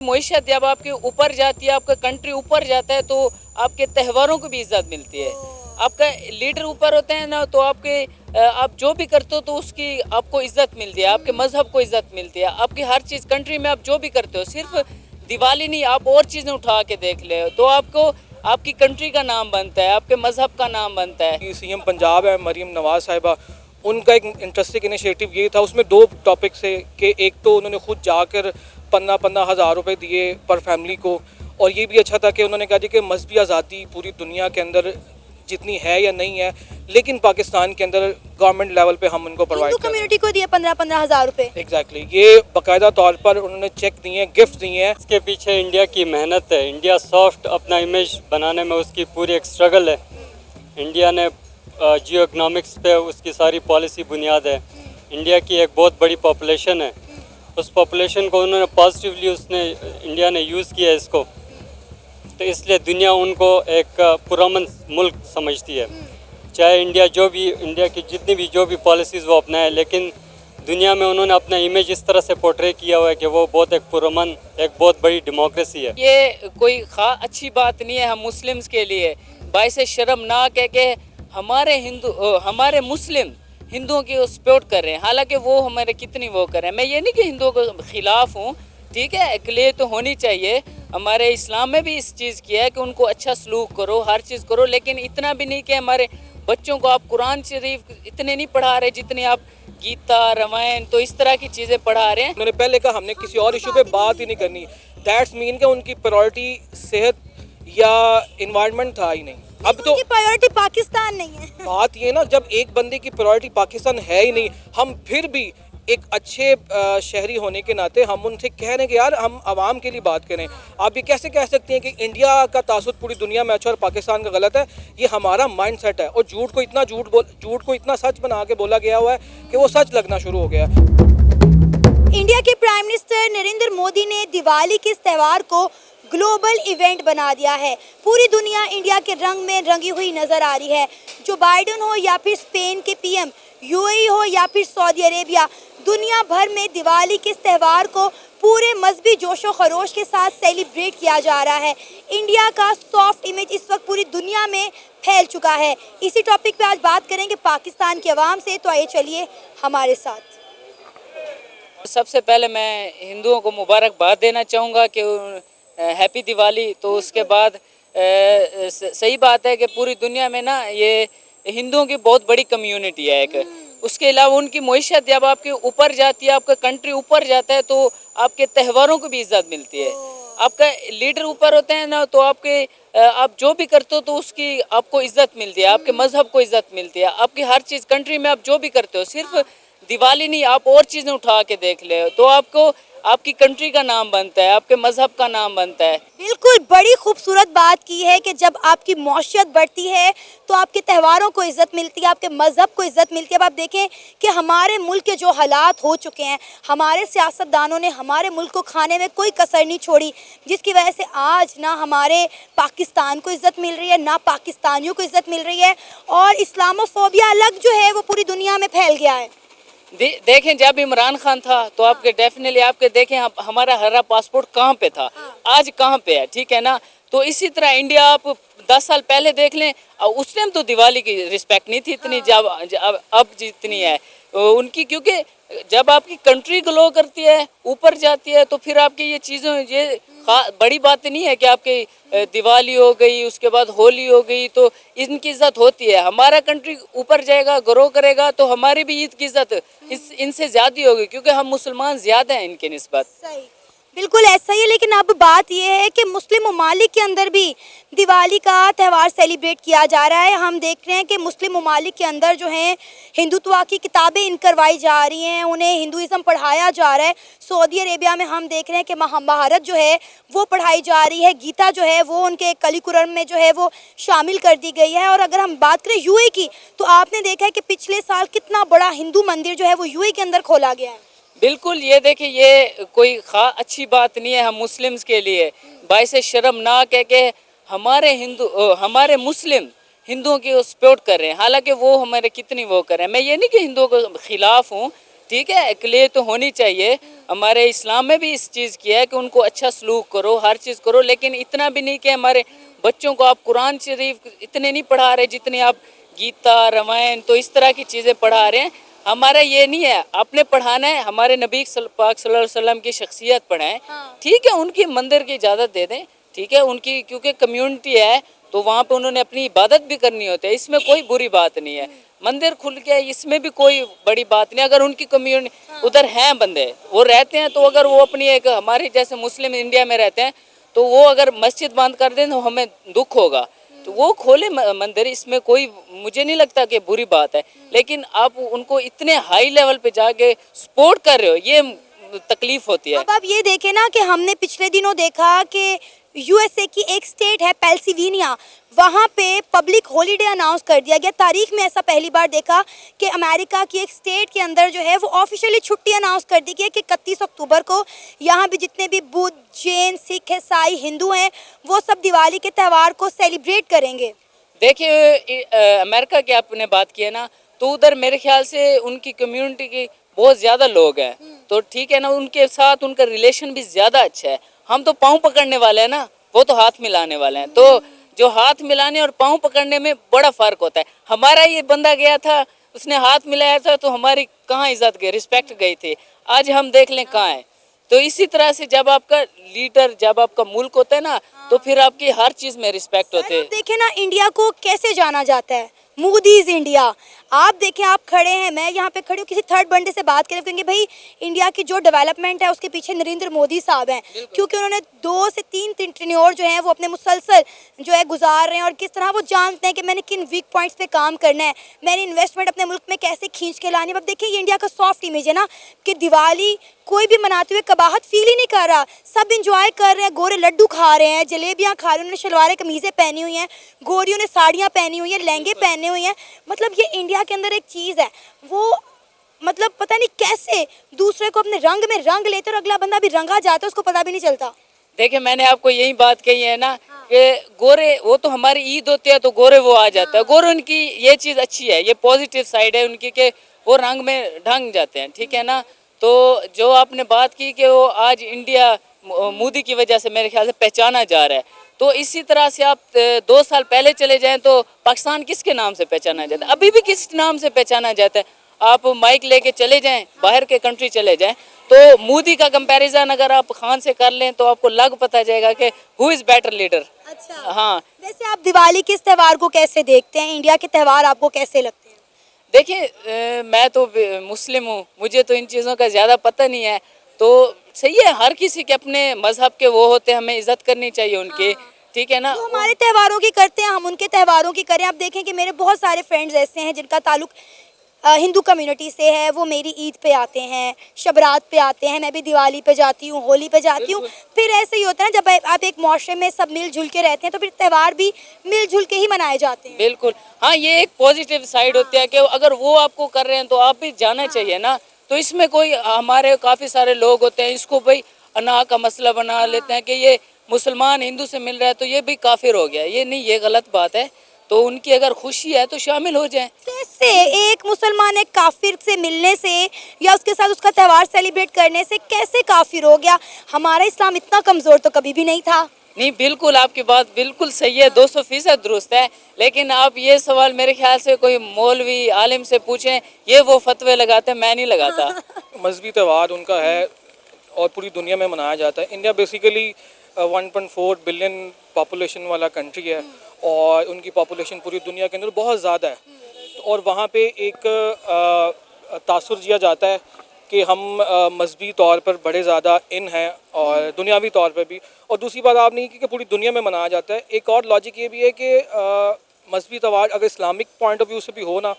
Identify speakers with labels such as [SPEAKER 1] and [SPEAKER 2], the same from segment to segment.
[SPEAKER 1] मईशत जब आपके ऊपर जाती है, आपका कंट्री ऊपर जाता है, तो आपके त्योहारों को भी इज्जत मिलती है। आपका लीडर ऊपर होते हैं ना, तो आप जो भी करते हो तो उसकी आपको इज्जत मिलती है, आपके मजहब को इज्जत मिलती है, आपकी हर चीज़ कंट्री में आप जो भी करते हो, सिर्फ दिवाली नहीं, आप और चीज़ें उठा के देख ले तो आपको आपकी कंट्री का नाम बनता है, आपके मजहब का नाम बनता है।
[SPEAKER 2] सीएम पंजाब है मरीम नवाज साहिबा, उनका एक इंटरेस्टिंग इनिशिएटिव ये था, उसमें दो टॉपिक से कि एक तो उन्होंने खुद जाकर 15,000 रुपए दिए पर फैमिली को, और ये भी अच्छा था कि उन्होंने कहा जी कि मजहबी आज़ादी पूरी दुनिया के अंदर जितनी है या नहीं है, लेकिन पाकिस्तान के अंदर गवर्नमेंट लेवल पे हम उनको प्रोवाइड
[SPEAKER 3] हिंदू कम्युनिटी को दिए 15-15 हज़ार रुपए।
[SPEAKER 2] एग्जैक्टली, ये बाकायदा तौर पर उन्होंने चेक दिए हैं, गिफ्ट दिए हैं।
[SPEAKER 4] इसके पीछे इंडिया की मेहनत है। इंडिया सॉफ्ट अपना इमेज बनाने में उसकी पूरी एक स्ट्रगल है। इंडिया ने जियो इकनॉमिक्स पे उसकी सारी पॉलिसी बुनियाद है। इंडिया की एक बहुत बड़ी पॉपुलेशन है, उस पॉपुलेशन को उन्होंने पॉजिटिवली इंडिया ने यूज़ किया इसको, तो इसलिए दुनिया उनको एक पुरअमन मुल्क समझती है। चाहे इंडिया की जितनी भी जो भी पॉलिसीज़ वो अपनाए, लेकिन दुनिया में उन्होंने अपना इमेज इस तरह से पोर्ट्रे किया हुआ है कि वो बहुत एक पुरअमन, एक बहुत बड़ी डेमोक्रेसी है।
[SPEAKER 1] ये कोई अच्छी बात नहीं है हम मुस्लिम्स के लिए, बाइसे शर्मनाक है कि हमारे मुस्लिम हिंदुओं की सपोर्ट कर रहे हैं, हालांकि वो हमारे कितनी वो कर रहे हैं। मैं ये नहीं कि हिंदुओं के खिलाफ हूँ, ठीक है, अकलियत तो होनी चाहिए, हमारे इस्लाम में भी इस चीज़ किया है कि उनको अच्छा सलूक करो, हर चीज़ करो, लेकिन इतना भी नहीं कि हमारे बच्चों को आप कुरान शरीफ इतने नहीं पढ़ा रहे जितने आप गीता, रामायण, तो इस तरह की चीज़ें पढ़ा रहे हैं।
[SPEAKER 2] उन्होंने पहले कहा हमने किसी और इशू पे बात ही नहीं करनी, दैट्स मीन कि उनकी प्रायोरिटी सेहत या इन्वायरमेंट था ही नहीं। अब तो
[SPEAKER 3] प्रायोरिटी पाकिस्तान नहीं है।
[SPEAKER 2] बात ये ना, जब एक बंदे की प्रायोरिटी पाकिस्तान है ही नहीं, हम फिर भी एक अच्छे शहरी होने के नाते हम उनसे कह रहे हैं कि यार हम आवाम के लिए बात करें। आप ये कैसे कह सकते हैं कि इंडिया का तासुद पूरी दुनिया में अच्छा और पाकिस्तान का गलत है? ये हमारा माइंडसेट है, और झूठ को इतना सच बना के बोला गया हुआ है कि वो सच लगना शुरू हो गया।
[SPEAKER 3] इंडिया के प्राइम मिनिस्टर नरेंद्र मोदी ने दिवाली के इस त्यौहार को ग्लोबल इवेंट बना दिया है। पूरी दुनिया इंडिया के रंग में रंगी हुई नजर आ रही है। जो बाइडेन हो या फिर स्पेन के पीएम, यूएई हो या फिर सऊदी अरेबिया, दुनिया भर में दिवाली के इस त्यौहार को पूरे मजहबी जोशो खरोश के साथ सेलिब्रेट किया जा रहा है। इंडिया का सॉफ्ट इमेज इस वक्त पूरी दुनिया में फैल चुका है। इसी टॉपिक पे आज बात करेंगे पाकिस्तान की आवाम से, तो आइए चलिए हमारे साथ।
[SPEAKER 1] सबसे पहले मैं हिंदुओं को मुबारकबाद देना चाहूँगा कि हैप्पी दिवाली। तो उसके बाद सही बात है कि पूरी दुनिया में ना ये हिंदुओं की बहुत बड़ी कम्युनिटी है एक। उसके अलावा उनकी मईशत जब आपके ऊपर जाती है, आपका कंट्री ऊपर जाता है, तो आपके त्योहारों को भी इज्जत मिलती है। आपका लीडर ऊपर होते हैं ना, तो आप जो भी करते हो तो उसकी आपको इज्जत मिलती है, आपके मजहब को इज्जत मिलती है, आपकी हर चीज़ कंट्री में आप जो भी करते हो, सिर्फ दिवाली नहीं, आप और चीज़ें उठा के देख ले तो आपको आपकी कंट्री का नाम बनता है, आपके मजहब का नाम बनता है।
[SPEAKER 3] बिल्कुल, बड़ी खूबसूरत बात की है कि जब आपकी मौशियत बढ़ती है तो आपके त्योहारों को इज़्ज़त मिलती है, आपके मज़हब को इज़्ज़त मिलती है। अब आप देखें कि हमारे मुल्क के जो हालात हो चुके हैं, हमारे सियासतदानों ने हमारे मुल्क को खाने में कोई कसर नहीं छोड़ी, जिसकी वजह से आज ना हमारे पाकिस्तान को इज़्ज़त मिल रही है, ना पाकिस्तानियों को इज़्ज़त मिल रही है, और इस्लामोफोबिया अलग जो है वो पूरी दुनिया में फैल गया है।
[SPEAKER 1] देखें, जब इमरान खान था तो आपके डेफिनेटली आपके देखें हमारा हरा पासपोर्ट कहाँ पे था, आज कहाँ पे है, ठीक है ना। तो इसी तरह इंडिया आप 10 साल पहले देख लें, उस टाइम तो दिवाली की रिस्पेक्ट नहीं थी इतनी, अब जितनी है उनकी, क्योंकि जब आपकी कंट्री ग्लो करती है, ऊपर जाती है, तो फिर आपकी ये चीज़ें, ये बड़ी बात नहीं है कि आपकी दिवाली हो गई, उसके बाद होली हो गई, तो इनकी इज्जत होती है। हमारा कंट्री ऊपर जाएगा, ग्रो करेगा, तो हमारी भी ईद की इज्जत इनसे ज़्यादा होगी, क्योंकि हम मुसलमान ज़्यादा हैं इनके निस्बत।
[SPEAKER 3] सही, बिल्कुल ऐसा ही है। लेकिन अब बात यह है कि मुस्लिम ममालिक के अंदर भी दिवाली का त्यौहार सेलिब्रेट किया जा रहा है। हम देख रहे हैं कि मुस्लिम ममालिक के अंदर जो हैं हिंदुत्व की किताबें इनकरवाई जा रही हैं, उन्हें हिंदुइज़्म पढ़ाया जा रहा है। सऊदी अरेबिया में हम देख रहे हैं कि महाभारत जो है वो पढ़ाई जा रही है, गीता जो है वो उनके करिकुलम में जो है वो शामिल कर दी गई है। और अगर हम बात करें यूएई की, तो आपने देखा है कि पिछले साल कितना बड़ा हिंदू मंदिर जो है वो यूएई के अंदर खोला गया है।
[SPEAKER 1] बिल्कुल, ये देखिए, ये कोई अच्छी बात नहीं है हम मुस्लिम्स के लिए, बाइसे शर्मनाक है कि हमारे मुस्लिम हिंदुओं की सपोर्ट कर रहे हैं, हालांकि वो हमारे कितनी वो कर रहे हैं। मैं ये नहीं कि हिंदुओं के खिलाफ हूँ, ठीक है, क्लियर तो होनी चाहिए। हमारे इस्लाम में भी इस चीज़ की है कि उनको अच्छा सलूक करो, हर चीज़ करो, लेकिन इतना भी नहीं कि हमारे बच्चों को आप कुरान शरीफ इतने नहीं पढ़ा रहे जितने आप गीता, रामायण, तो इस तरह की चीज़ें पढ़ा रहे हैं। हमारा ये नहीं है, आपने पढ़ाना है हमारे नबी पाक सल्लल्लाहु अलैहि वसल्लम की शख्सियत पढ़ाएं। ठीक है, उनकी मंदिर की इजाज़त दे दें, ठीक है, उनकी क्योंकि कम्युनिटी है तो वहाँ पे उन्होंने अपनी इबादत भी करनी होती है, इसमें कोई बुरी बात नहीं है। मंदिर खुल गया इसमें भी कोई बड़ी बात नहीं। अगर उनकी कम्युनिटी उधर हैं, बंदे वो रहते हैं, तो अगर वो अपनी एक हमारे जैसे मुस्लिम इंडिया में रहते हैं तो वो अगर मस्जिद बंद कर दें तो हमें दुख होगा, तो वो खोले मंदिर, इसमें कोई मुझे नहीं लगता कि बुरी बात है। लेकिन आप उनको इतने हाई लेवल पे जाके सपोर्ट कर रहे हो, ये तकलीफ होती है।
[SPEAKER 3] अब आप ये देखें ना कि हमने पिछले दिनों देखा कि यूएसए की एक स्टेट है पेंसिल्वेनिया, वहाँ पे पब्लिक हॉलीडे अनाउंस कर दिया गया। तारीख में ऐसा पहली बार देखा कि अमेरिका की एक स्टेट के अंदर जो है वो ऑफिशियली छुट्टी अनाउंस कर दी गई कि 31 अक्टूबर को यहाँ भी जितने भी बुद्ध, जैन, सिख, ईसाई, हिंदू हैं वो सब दिवाली के त्यौहार को सेलिब्रेट करेंगे।
[SPEAKER 1] देखिए अमेरिका की आपने बात की है ना, तो उधर मेरे ख्याल से उनकी कम्युनिटी की बहुत ज़्यादा लोग हैं, तो ठीक है ना, उनके साथ उनका रिलेशन भी ज़्यादा अच्छा है। हम तो पाँव पकड़ने वाले हैं ना, वो तो हाथ मिलाने वाले हैं, तो जो हाथ मिलाने और पाँव पकड़ने में बड़ा फ़र्क होता है। हमारा ये बंदा गया था, उसने हाथ मिलाया था, तो हमारी कहाँ इज्जत गई, रिस्पेक्ट गई थी। आज हम देख लें कहाँ है। तो इसी तरह से जब आपका लीडर, जब आपका मुल्क होता है ना, तो फिर आपकी हर चीज़ में रिस्पेक्ट होती है।
[SPEAKER 3] देखें ना इंडिया को कैसे जाना जाता है, मोदीज इंडिया। आप देखें, आप खड़े हैं, मैं यहाँ पे खड़ी हूँ, किसी थर्ड बंदे से बात करें कहेंगे भाई इंडिया की जो डेवलपमेंट है उसके पीछे नरेंद्र मोदी साहब हैं, क्योंकि उन्होंने 2 से 3 टेन्योर जो हैं वो अपने मुसलसल जो है गुजार रहे हैं, और किस तरह वो जानते हैं कि मैंने किन वीक पॉइंट्स पे काम करना है, मैंने इन्वेस्टमेंट अपने मुल्क में कैसे खींच के लानी है। अब देखिए ये इंडिया का सॉफ्ट इमेज है ना कि दिवाली कोई भी मनाते हुए कबाहत फील ही नहीं कर रहा, सब इंजॉय कर रहे हैं, गोरे लड्डू खा रहे हैं, जलेबियाँ खा रहे हैं, उन्होंने शलवारें कमीज़ें पहनी हुई हैं, गोरियों ने साड़ियाँ पहनी हुई हैं, लहंगे पहने हुए हैं। मतलब ये इंडिया के अंदर एक चीज़ है, वो मतलब पता नहीं कैसे दूसरे को अपने रंग में रंग लेते और अगला बंदा भी रंगा जाता है, उसको पता भी नहीं चलता।
[SPEAKER 1] देखिए मैंने आपको यही बात कही है ना कि गोरे, वो तो हमारी ईद होती है तो गोरे वो आ जाता है। गोरे उनकी ये चीज़ अच्छी है, ये पॉजिटिव साइड है उनकी कि वो रंग में ढंग जाते हैं, ठीक है ना। तो जो आपने बात की कि वो आज इंडिया मोदी की वजह से मेरे ख्याल से पहचाना जा रहा है, तो इसी तरह से आप 2 साल पहले चले जाएं तो पाकिस्तान किसके नाम से पहचाना जाता है, अभी भी किस नाम से पहचाना जाता है। आप माइक लेके चले जाएं, बाहर के कंट्री चले जाएं, तो मोदी का कंपैरिजन अगर आप खान से कर लें तो आपको लग पता जाएगा कि हु इज़ बेटर लीडर।
[SPEAKER 3] अच्छा
[SPEAKER 1] हाँ,
[SPEAKER 3] वैसे आप दिवाली के इस त्यौहार को कैसे देखते हैं, इंडिया के त्यौहार आपको कैसे लगते हैं?
[SPEAKER 1] देखिए मैं तो मुस्लिम हूँ, मुझे तो इन चीज़ों का ज़्यादा पता नहीं है, तो सही है, हर किसी के अपने मज़हब के वो होते हैं, हमें इज़्ज़त करनी चाहिए उनकी, ठीक है ना।
[SPEAKER 3] जो हमारे त्योहारों की करते हैं हम उनके त्योहारों की करें। आप देखें कि मेरे बहुत सारे फ्रेंड्स ऐसे हैं जिनका ताल्लुक हिंदू कम्युनिटी से है, वो मेरी ईद पे आते हैं, शबरात पे आते हैं, मैं भी दिवाली पे जाती हूँ, होली पे जाती हूँ। फिर ऐसे ही होता है ना, जब आप एक माशरे में सब मिलजुल के रहते हैं तो फिर त्यौहार भी मिलजुल के ही मनाए जाते हैं।
[SPEAKER 1] बिल्कुल, हाँ, ये एक पॉजिटिव साइड होती है कि अगर वो आपको कर रहे हैं तो आप भी जाना चाहिए ना। तो इसमें कोई, हमारे काफ़ी सारे लोग होते हैं इसको भाई अना का मसला बना लेते हैं कि ये मुसलमान हिंदू से मिल रहा है तो ये भी काफिर हो गया, ये नहीं, ये गलत बात है। तो उनकी अगर खुशी है तो शामिल हो जाएं।
[SPEAKER 3] कैसे एक मुसलमान एक काफिर से मिलने से या उसके साथ उसका त्यौहार सेलिब्रेट करने से कैसे काफिर हो गया? हमारा इस्लाम इतना कमज़ोर तो कभी भी नहीं था।
[SPEAKER 1] नहीं, बिल्कुल आपकी बात बिल्कुल सही है, 200% दुरुस्त है। लेकिन आप ये सवाल मेरे ख्याल से कोई मौलवी आलिम से पूछें, ये वो फतवे लगाते हैं, मैं नहीं लगाता।
[SPEAKER 2] मजहबी त्यौहार उनका है और पूरी दुनिया में मनाया जाता है। इंडिया बेसिकली 1.4 बिलियन पॉपुलेशन वाला कंट्री है और उनकी पॉपुलेशन पूरी दुनिया के अंदर बहुत ज़्यादा है, और वहाँ पे एक तासुर दिया जाता है कि हम मजहबी तौर पर बड़े ज़्यादा इन हैं और दुनियावी तौर पर भी। और दूसरी बात आप नहीं कि पूरी दुनिया में मनाया जाता है। एक और लॉजिक ये भी है कि मजहबी त्यौहार अगर इस्लामिक पॉइंट ऑफ व्यू से भी हो ना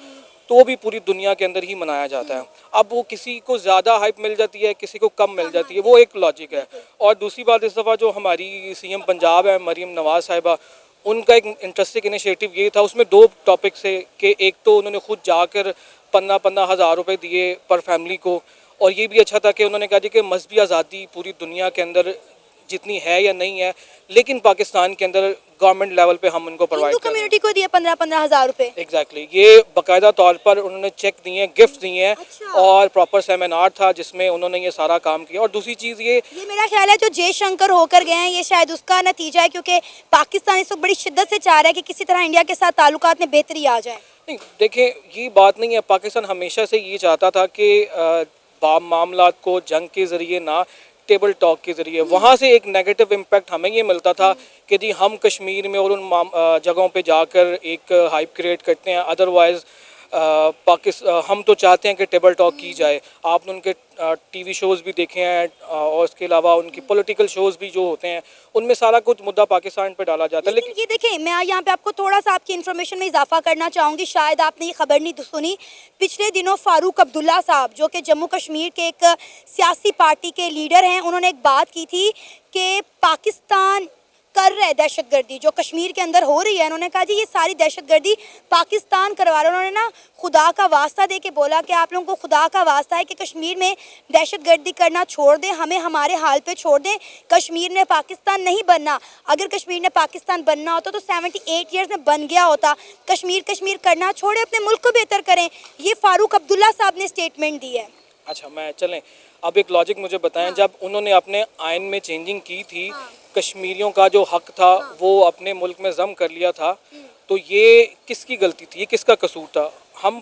[SPEAKER 2] तो भी पूरी दुनिया के अंदर ही मनाया जाता है। अब वो किसी को ज़्यादा हाइप मिल जाती है, किसी को कम मिल जाती है, वो एक लॉजिक है। और दूसरी बात, इस दफ़ा जो हमारी सीएम पंजाब है मरीम नवाज़ साहिबा, उनका एक इंटरेस्टिंग इनिशिएटिव ये था, उसमें 2 टॉपिक से कि एक तो उन्होंने खुद जाकर 15-15 हज़ार रुपये दिए पर फैमिली को, और ये भी अच्छा था कि उन्होंने कहा कि मजहबी आज़ादी पूरी दुनिया के अंदर जितनी है या नहीं है, लेकिन पाकिस्तान के अंदर गवर्नमेंट लेवल पे हम उनको प्रोवाइड
[SPEAKER 3] हिंदू
[SPEAKER 2] कर रहे हैं।
[SPEAKER 3] कम्युनिटी को दिए 15-15 हज़ार रुपए।
[SPEAKER 2] एग्जैक्टली ये बाकायदा तौर पर उन्होंने चेक दिए हैं, गिफ्ट दिए हैं,
[SPEAKER 3] अच्छा।
[SPEAKER 2] और प्रॉपर सेमिनार था जिसमें उन्होंने ये सारा काम किया। और दूसरी चीज़ ये
[SPEAKER 3] मेरा ख्याल है जो जयशंकर होकर गए हैं ये शायद उसका नतीजा है, क्योंकि पाकिस्तान इस वक्त बड़ी शिद्दत से चाह रहा है कि किसी तरह इंडिया के साथ ताल्लुकात में बेहतरी आ जाए।
[SPEAKER 2] नहीं, देखें ये बात नहीं है, पाकिस्तान हमेशा से ये चाहता था कि मामलात को जंग के ज़रिए ना, टेबल टॉक के ज़रिए, वहाँ से एक नेगेटिव इम्पैक्ट हमें ये मिलता था कि जी हम कश्मीर में और उन जगहों पे जाकर एक हाइप क्रिएट करते हैं। अदरवाइज़ हम तो चाहते हैं कि टेबल टॉक की जाए। आपने उनके टीवी शोज़ भी देखे हैं, और उसके अलावा उनकी पॉलिटिकल शोज़ भी जो होते हैं उनमें सारा कुछ मुद्दा पाकिस्तान पे डाला जाता है।
[SPEAKER 3] लेकिन ये देखें, मैं यहाँ पे आपको थोड़ा सा आपकी इन्फॉर्मेशन में इजाफा करना चाहूँगी, शायद आपने ये खबर नहीं सुनी। पिछले दिनों फारूक अब्दुल्ला साहब जो कि जम्मू कश्मीर के एक सियासी पार्टी के लीडर हैं, उन्होंने एक बात की थी कि पाकिस्तान कर रहा है दहशतगर्दी जो कश्मीर के अंदर हो रही है। उन्होंने कहा जी ये सारी दहशतगर्दी पाकिस्तान करवा रहा है। उन्होंने ना खुदा का वास्ता दे के बोला कि आप लोगों को खुदा का वास्ता है कि कश्मीर में दहशतगर्दी करना छोड़ दें, हमें हमारे हाल पे छोड़ दें। कश्मीर ने पाकिस्तान नहीं बनना। अगर कश्मीर ने पाकिस्तान बनना होता तो 78 ईयर्स में बन गया होता। कश्मीर करना छोड़े, अपने मुल्क को बेहतर करें। ये फारूक अब्दुल्ला साहब ने स्टेटमेंट दी है।
[SPEAKER 2] अच्छा, मैं चलें अब एक लॉजिक मुझे बताएं। जब उन्होंने अपने आइन में चेंजिंग की थी, कश्मीरियों का जो हक था वो अपने मुल्क में जम कर लिया था, तो ये किसकी गलती थी, ये किसका कसूर था? हम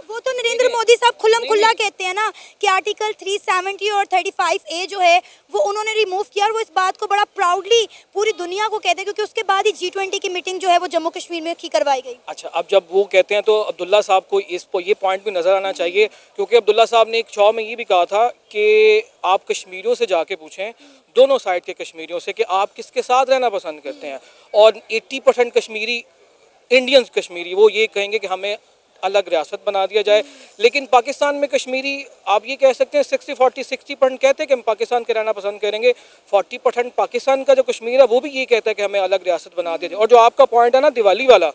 [SPEAKER 3] वो तो नरेंद्र मोदी साहब खुल्लम खुल्ला कहते हैं ना कि आर्टिकल 370 और 35A जो है वो उन्होंने रिमूव किया, और वो इस बात को बड़ा प्राउडली पूरी दुनिया को कहते हैं, क्योंकि उसके बाद ही G20 की मीटिंग जो है वो जम्मू कश्मीर में की करवाई गई।
[SPEAKER 2] अच्छा, अब जब वो कहते हैं तो अब्दुल्ला साहब को ये पॉइंट भी नज़र आना चाहिए, क्योंकि अब्दुल्ला साहब ने एक शो में ये भी कहा था कि आप कश्मीरियों से जाके पूछें, दोनों साइड के कश्मीरियों से, कि आप किसके साथ रहना पसंद करते हैं। और 80% कश्मीरी, इंडियंस कश्मीरी, वो ये कहेंगे कि हमें अलग रियासत बना दिया जाए। लेकिन पाकिस्तान में कश्मीरी, आप ये कह सकते हैं 60% कहते हैं कि हम पाकिस्तान के रहना पसंद करेंगे, 40% पाकिस्तान का जो कश्मीर है वो भी ये कहता है कि हमें अलग रियासत बना दिया जाए। और जो आपका पॉइंट है ना दिवाली वाला,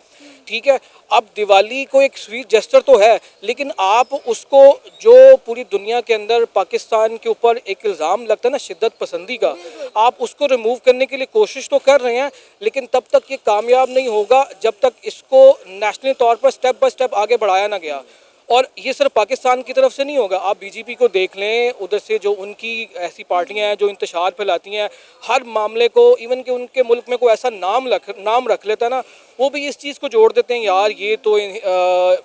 [SPEAKER 2] ठीक है, अब दिवाली को एक स्वीट जेस्चर तो है, लेकिन आप उसको, जो पूरी दुनिया के अंदर पाकिस्तान के ऊपर एक इल्ज़ाम लगता है ना शिद्दत पसंदी का, आप उसको रिमूव करने के लिए कोशिश तो कर रहे हैं, लेकिन तब तक ये कामयाब नहीं होगा जब तक इसको नेशनल तौर पर स्टेप बाय स्टेप आगे बढ़ाया ना गया। और ये सिर्फ पाकिस्तान की तरफ से नहीं होगा, आप बीजेपी को देख लें, उधर से जो उनकी ऐसी पार्टियां हैं जो इंतशार फैलाती हैं हर मामले को, इवन कि उनके मुल्क में कोई ऐसा नाम रख लेता है ना, वो भी इस चीज़ को जोड़ देते हैं, यार ये तो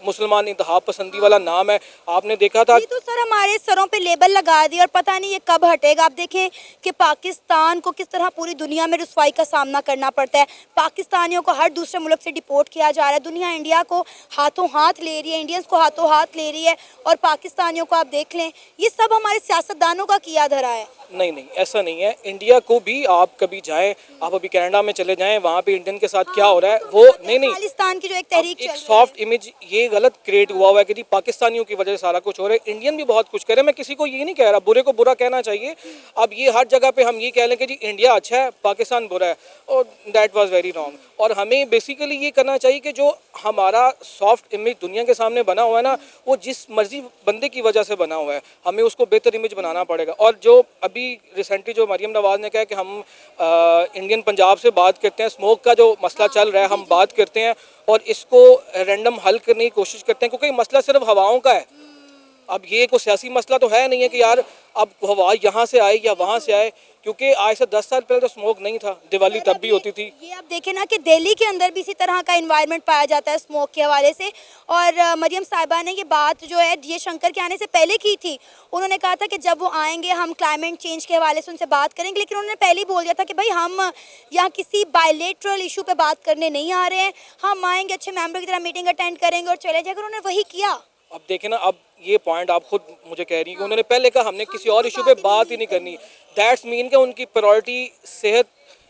[SPEAKER 2] मुसलमान इंतहा पसंदी वाला नाम है। आपने देखा था,
[SPEAKER 3] ये तो सर हमारे सरों पे लेबल लगा दिया और पता नहीं ये कब हटेगा। आप देखें कि पाकिस्तान को किस तरह पूरी दुनिया में रुसवाई का सामना करना पड़ता है। पाकिस्तानियों को हर दूसरे मुल्क से डिपोर्ट किया जा रहा है। दुनिया इंडिया को हाथों हाथ ले रही है, इंडियंस को हाथों हाथ ले रही है, और पाकिस्तानियों को आप देख लें, ये सब हमारे सियासतदानों का किया धरा है।
[SPEAKER 2] नहीं ऐसा नहीं है। इंडिया को भी आप कभी जाएं, आप अभी कनाडा में चले जाएं, वहाँ पे इंडियन के साथ क्या हो रहा है वो नहीं
[SPEAKER 3] खालिस्तान की जो एक तहरीक
[SPEAKER 2] एक सॉफ्ट इमेज ये गलत क्रिएट हुआ है कि जी पाकिस्तानियों की वजह से सारा कुछ हो रहा है। इंडियन भी बहुत कुछ कर रहे हैं, मैं किसी को ये नहीं कह रहा, बुरे को बुरा कहना चाहिए। अब ये हर जगह पे हम ये कह लें कि जी इंडिया अच्छा है पाकिस्तान बुरा है, और दैट वाज वेरी रॉन्ग। और हमें बेसिकली ये करना चाहिए कि जो हमारा सॉफ्ट इमेज दुनिया के सामने बना हुआ है ना, वो जिस मर्जी बंदे की वजह से बना हुआ है, हमें उसको बेहतर इमेज बनाना पड़ेगा। और जो अभी रिसेंटली जो मरियम नवाज ने कहा कि हम इंडियन पंजाब से बात करते हैं, स्मोक का जो मसला चल रहा है हम बात करते हैं और इसको रैंडम हल करने की कोशिश करते हैं, क्योंकि मसला सिर्फ हवाओं का है। अब ये कोई सियासी मसला तो है नहीं है कि यार अब हवा यहाँ से आए या वहाँ से आए, क्योंकि आज से 10 साल पहले तो स्मोक नहीं था, दिवाली तब भी होती थी।
[SPEAKER 3] ये आप देखें ना कि दिल्ली के अंदर भी इसी तरह का एनवायरनमेंट पाया जाता है स्मोक के हवाले से। और मरियम साहिबा ने ये बात जो है ये शंकर के आने से पहले की थी। उन्होंने कहा था कि जब वो आएंगे हम क्लाइमेट चेंज के हवाले से उनसे बात करेंगे, लेकिन उन्होंने पहले ही बोल दिया था कि भाई हम यहाँ किसी बायलेटरल इशू पे बात करने नहीं आ रहे हैं, हम आएंगे अच्छे मेंबर की तरह मीटिंग अटेंड करेंगे और चले जाएंगे। उन्होंने वही किया।
[SPEAKER 2] अब देखें ना, अब ये पॉइंट आप खुद मुझे कह रही है कि उन्होंने पहले कहा हमने किसी और इशू पे बात ही नहीं करनी। दैट्स मीन कि उनकी प्रायोरिटी सेहत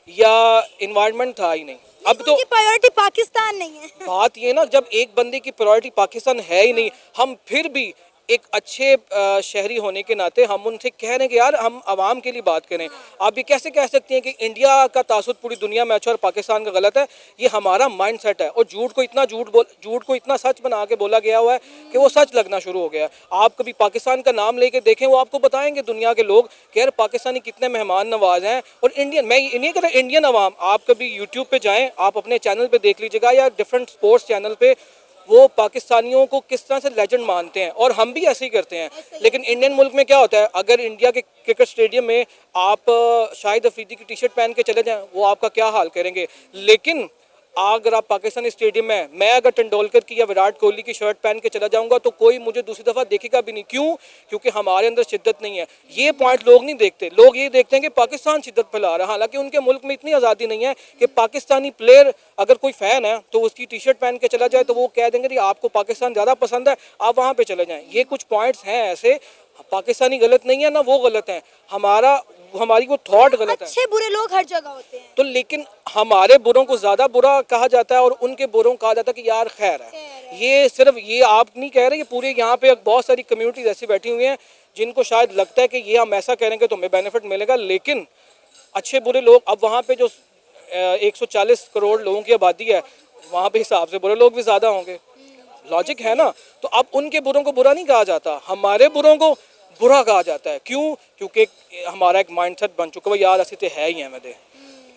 [SPEAKER 2] या इन्वायरमेंट था ही नहीं। अब तो
[SPEAKER 3] प्रायोरिटी पाकिस्तान नहीं है।
[SPEAKER 2] बात ये ना, जब एक बंदे की प्रायोरिटी पाकिस्तान है ही नहीं, हम फिर भी एक अच्छे शहरी होने के नाते हम उनसे कह रहे हैं कि यार हम आवाम के लिए बात करें। आप ये कैसे कह सकती हैं कि इंडिया का तासुद पूरी दुनिया में अच्छा और पाकिस्तान का गलत है? ये हमारा माइंड सेट है और झूठ को इतना सच बना के बोला गया हुआ है कि वो सच लगना शुरू हो गया है। आप कभी पाकिस्तान का नाम लेके देखें, वो आपको बताएंगे दुनिया के लोग कि यार पाकिस्तानी कितने मेहमान नवाज हैं। और इंडियन, मैं ये नहीं कह रहा इंडियन अवाम, आप कभी यूट्यूब पे जाएं, आप अपने चैनल पे देख लीजिएगा या डिफरेंट स्पोर्ट्स चैनल पे, वो पाकिस्तानियों को किस तरह से लेजेंड मानते हैं और हम भी ऐसे ही करते हैं। लेकिन इंडियन मुल्क में क्या होता है, अगर इंडिया के क्रिकेट स्टेडियम में आप शाहिद अफरीदी की टी शर्ट पहन के चले जाएं, वो आपका क्या हाल करेंगे। लेकिन अगर आप पाकिस्तानी स्टेडियम में, मैं अगर तेंदुलकर की या विराट कोहली की शर्ट पहन के चला जाऊंगा तो कोई मुझे दूसरी दफ़ा देखेगा भी नहीं। क्यों? क्योंकि हमारे अंदर शिद्दत नहीं है। ये पॉइंट लोग नहीं देखते। लोग ये देखते हैं कि पाकिस्तान शिद्दत फैला रहा है, हालांकि उनके मुल्क में इतनी आज़ादी नहीं है कि पाकिस्तानी प्लेयर अगर कोई फ़ैन है तो उसकी टी शर्ट पहन के चला जाए तो वो कह देंगे कि आपको पाकिस्तान ज़्यादा पसंद है, आप वहाँ पर चले जाएँ। ये कुछ पॉइंट्स हैं ऐसे। पाकिस्तानी गलत नहीं है ना वो गलत है, हमारी वो थॉट गलत है।
[SPEAKER 3] अच्छे बुरे लोग हर जगह होते हैं।
[SPEAKER 2] तो लेकिन हमारे बुरों को ज़्यादा बुरा कहा जाता है और उनके बुरों को कहा जाता है कि यार खैर है। ये सिर्फ ये आप नहीं कह रहे, ये पूरे यहाँ पे बहुत सारी कम्युनिटीज ऐसी बैठी हुई हैं जिनको शायद लगता है कि ये हम ऐसा करेंगे तो हमें बेनिफिट मिलेगा। लेकिन अच्छे बुरे लोग, अब वहाँ पे जो 140 करोड़ लोगों की आबादी है, वहाँ पे हिसाब से बुरे लोग भी ज़्यादा होंगे। लॉजिक है ना। तो अब उनके बुरों को बुरा नहीं कहा जाता, हमारे बुरों को बुरा कहा जाता है। क्यों? क्योंकि हमारा एक माइंडसेट बन चुका है, यार ऐसे तो है ही है मेरे।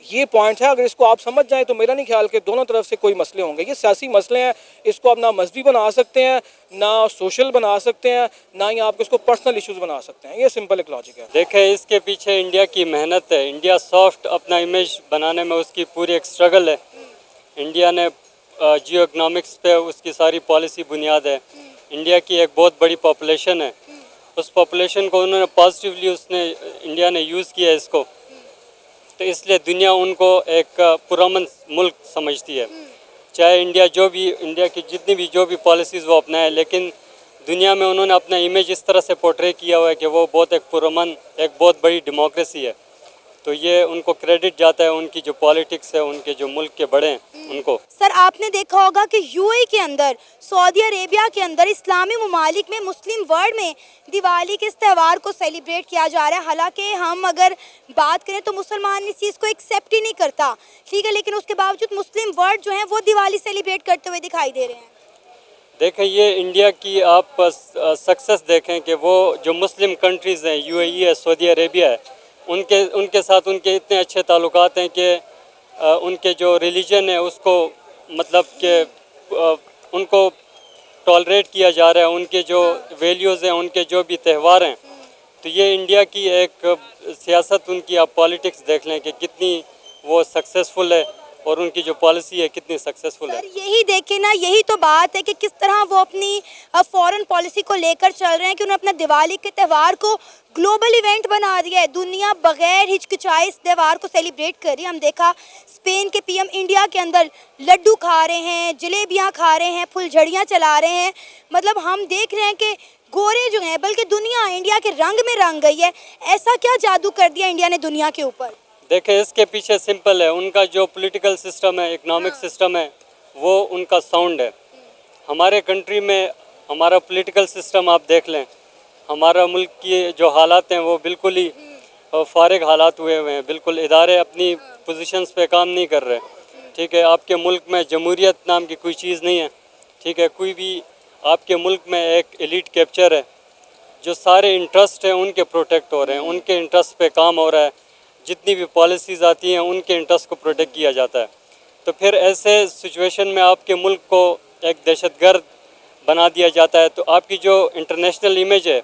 [SPEAKER 2] ये पॉइंट है, अगर इसको आप समझ जाएं तो मेरा नहीं ख्याल कि दोनों तरफ से कोई मसले होंगे। ये सियासी मसले हैं, इसको आप ना मजहबी बना सकते हैं, ना सोशल बना सकते हैं, ना ही आप इसको पर्सनल इश्यूज बना सकते हैं। ये सिंपल एक लॉजिक है।
[SPEAKER 4] देखें, इसके पीछे इंडिया की मेहनत है। इंडिया सॉफ्ट अपना इमेज बनाने में उसकी पूरी एक स्ट्रगल है। इंडिया ने जियो इकनॉमिक्स पे उसकी सारी पॉलिसी बुनियाद है। इंडिया की एक बहुत बड़ी पॉपुलेशन है, उस पॉपुलेशन को उन्होंने पॉजिटिवली इंडिया ने यूज़ किया इसको, तो इसलिए दुनिया उनको एक पुरअमन मुल्क समझती है। चाहे इंडिया की जितनी भी जो भी पॉलिसीज़ वो अपनाए, लेकिन दुनिया में उन्होंने अपना इमेज इस तरह से पोर्ट्रे किया हुआ है कि वो बहुत एक पुरअमन, एक बहुत बड़ी डेमोक्रेसी है। तो ये उनको क्रेडिट जाता है, उनकी जो पॉलिटिक्स है, उनके जो मुल्क के बड़े हैं उनको।
[SPEAKER 3] सर, आपने देखा होगा कि यूएई के अंदर, सऊदी अरेबिया के अंदर, इस्लामी ममालिक में, मुस्लिम वर्ल्ड में दिवाली के इस त्यौहार को सेलिब्रेट किया जा रहा है। हालांकि हम अगर बात करें तो मुसलमान इस चीज़ को एक्सेप्ट ही नहीं करता, ठीक है, लेकिन उसके बावजूद मुस्लिम वर्ल्ड जो है वो दिवाली सेलिब्रेट करते हुए दिखाई दे रहे हैं।
[SPEAKER 4] देखें, ये इंडिया की आप सक्सेस देखें कि वो जो मुस्लिम कंट्रीज़ हैं, यूएई है, सऊदी अरेबिया है, उनके साथ उनके इतने अच्छे ताल्लुकात हैं कि उनके जो रिलीजन है उसको मतलब कि उनको टॉलरेट किया जा रहा है। उनके जो वैल्यूज़ हैं, उनके जो भी त्यौहार हैं, तो ये इंडिया की एक सियासत, उनकी आप पॉलिटिक्स देख लें कि कितनी वो सक्सेसफुल है और उनकी जो पॉलिसी है कितनी सक्सेसफुल है।
[SPEAKER 3] सर, यही देखें ना, यही तो बात है कि किस तरह वो अपनी फॉरेन पॉलिसी को लेकर चल रहे हैं कि उन्होंने अपना दिवाली के त्यौहार को ग्लोबल इवेंट बना दिया है। दुनिया बगैर हिचकिचाए इस त्यौहार को सेलिब्रेट कर रही है। हम देखा स्पेन के पीएम इंडिया के अंदर लड्डू खा रहे हैं, जलेबियाँ खा रहे हैं, फुलझड़ियाँ चला रहे हैं। मतलब हम देख रहे हैं कि गोरे जो हैं, बल्कि दुनिया इंडिया के रंग में रंग गई है। ऐसा क्या जादू कर दिया इंडिया ने दुनिया के ऊपर?
[SPEAKER 4] देखें, इसके पीछे सिंपल है, उनका जो पॉलिटिकल सिस्टम है, इकोनॉमिक सिस्टम है, वो उनका साउंड है। हमारे कंट्री में हमारा पॉलिटिकल सिस्टम आप देख लें, हमारा मुल्क की जो हालात हैं वो बिल्कुल ही फारिग हालात हुए हुए हैं। बिल्कुल इदारे अपनी पोजीशंस पे काम नहीं कर रहे। ठीक है, आपके मुल्क में जमहूरियत नाम की कोई चीज़ नहीं है। ठीक है, कोई भी आपके मुल्क में एक एलीट कैप्चर है, जो सारे इंटरेस्ट हैं उनके प्रोटेक्ट हो रहे हैं, उनके इंटरेस्ट पे काम हो रहा है। जितनी भी पॉलिसीज़ आती हैं उनके इंटरेस्ट को प्रोटेक्ट किया जाता है। तो फिर ऐसे सिचुएशन में आपके मुल्क को एक दहशतगर्द बना दिया जाता है। तो आपकी जो इंटरनेशनल इमेज है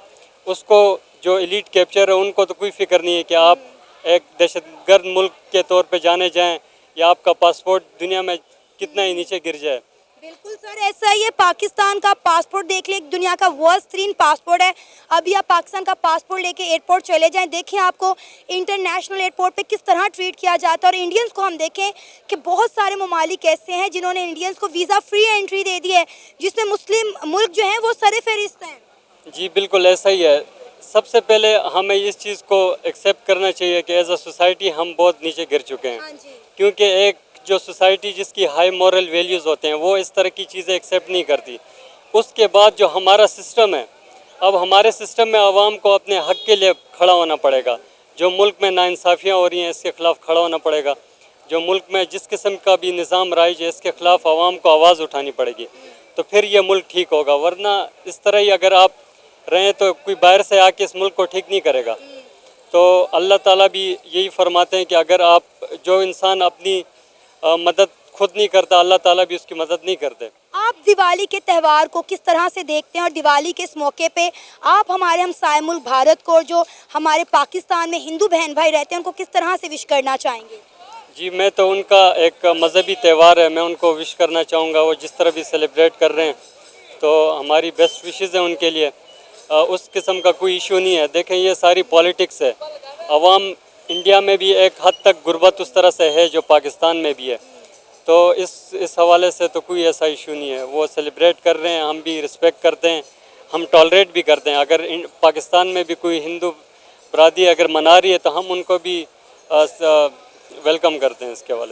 [SPEAKER 4] उसको जो एलीट कैप्चर है उनको तो कोई फिक्र नहीं है कि आप एक दहशतगर्द मुल्क के तौर पे जाने जाएं या आपका पासपोर्ट दुनिया में कितना ही नीचे गिर जाए।
[SPEAKER 3] बिल्कुल सर, ऐसा ही है। पाकिस्तान का पासपोर्ट देख लें, दुनिया का वर्स्ट तरीन पासपोर्ट है। अभी आप पाकिस्तान का पासपोर्ट लेके एयरपोर्ट चले जाएं, देखें आपको इंटरनेशनल एयरपोर्ट पे किस तरह ट्रीट किया जाता है। और इंडियंस को हम देखें कि बहुत सारे ममालिक ऐसे हैं जिन्होंने इंडियंस को वीज़ा फ्री एंट्री दे दी है, जिसमें मुस्लिम मुल्क जो हैं वो सरे फहरिस्त हैं।
[SPEAKER 4] जी बिल्कुल ऐसा ही है। सबसे पहले हमें इस चीज़ को एक्सेप्ट करना चाहिए कि एज अ सोसाइटी हम बहुत नीचे गिर चुके हैं। क्योंकि एक जो सोसाइटी जिसकी हाई मॉरल वैल्यूज़ होते हैं वो इस तरह की चीज़ें एक्सेप्ट नहीं करती। उसके बाद जो हमारा सिस्टम है अब हमारे सिस्टम में आवाम को अपने हक के लिए खड़ा होना पड़ेगा। जो मुल्क में नाइंसाफ़ियाँ हो रही हैं इसके ख़िलाफ़ खड़ा होना पड़ेगा। जो मुल्क में जिस किस्म का भी निज़ाम राइज है इसके ख़िलाफ़ आवाम को आवाज़ उठानी पड़ेगी, तो फिर ये मुल्क ठीक होगा। वरना इस तरह ही अगर आप रहें तो कोई बाहर से आके इस मुल्क को ठीक नहीं करेगा। तो अल्लाह ताला भी यही फरमाते हैं कि अगर आप जो इंसान अपनी मदद खुद नहीं करता, अल्लाह ताला भी उसकी मदद नहीं करते।
[SPEAKER 3] आप दिवाली के त्यौहार को किस तरह से देखते हैं और दिवाली के इस मौके पे आप हमारे हमसाए मुल्क भारत को और जो हमारे पाकिस्तान में हिंदू बहन भाई रहते हैं उनको किस तरह से विश करना चाहेंगे?
[SPEAKER 4] जी, मैं तो उनका एक मज़हबी त्यौहार है, मैं उनको विश करना चाहूँगा। वो जिस तरह भी सेलिब्रेट कर रहे हैं तो हमारी बेस्ट विशेज़ हैं उनके लिए। उस किस्म का कोई इशू नहीं है। देखें, ये सारी पॉलिटिक्स है। अवाम इंडिया में भी एक हद तक गुर्बत उस तरह से है जो पाकिस्तान में भी है। तो इस हवाले से तो कोई ऐसा इशू नहीं है। वो सेलिब्रेट कर रहे हैं, हम भी रिस्पेक्ट करते हैं, हम टॉलरेट भी करते हैं। अगर पाकिस्तान में भी कोई हिंदू बरादरी अगर मना रही है तो हम उनको भी वेलकम करते हैं इसके हवाले से।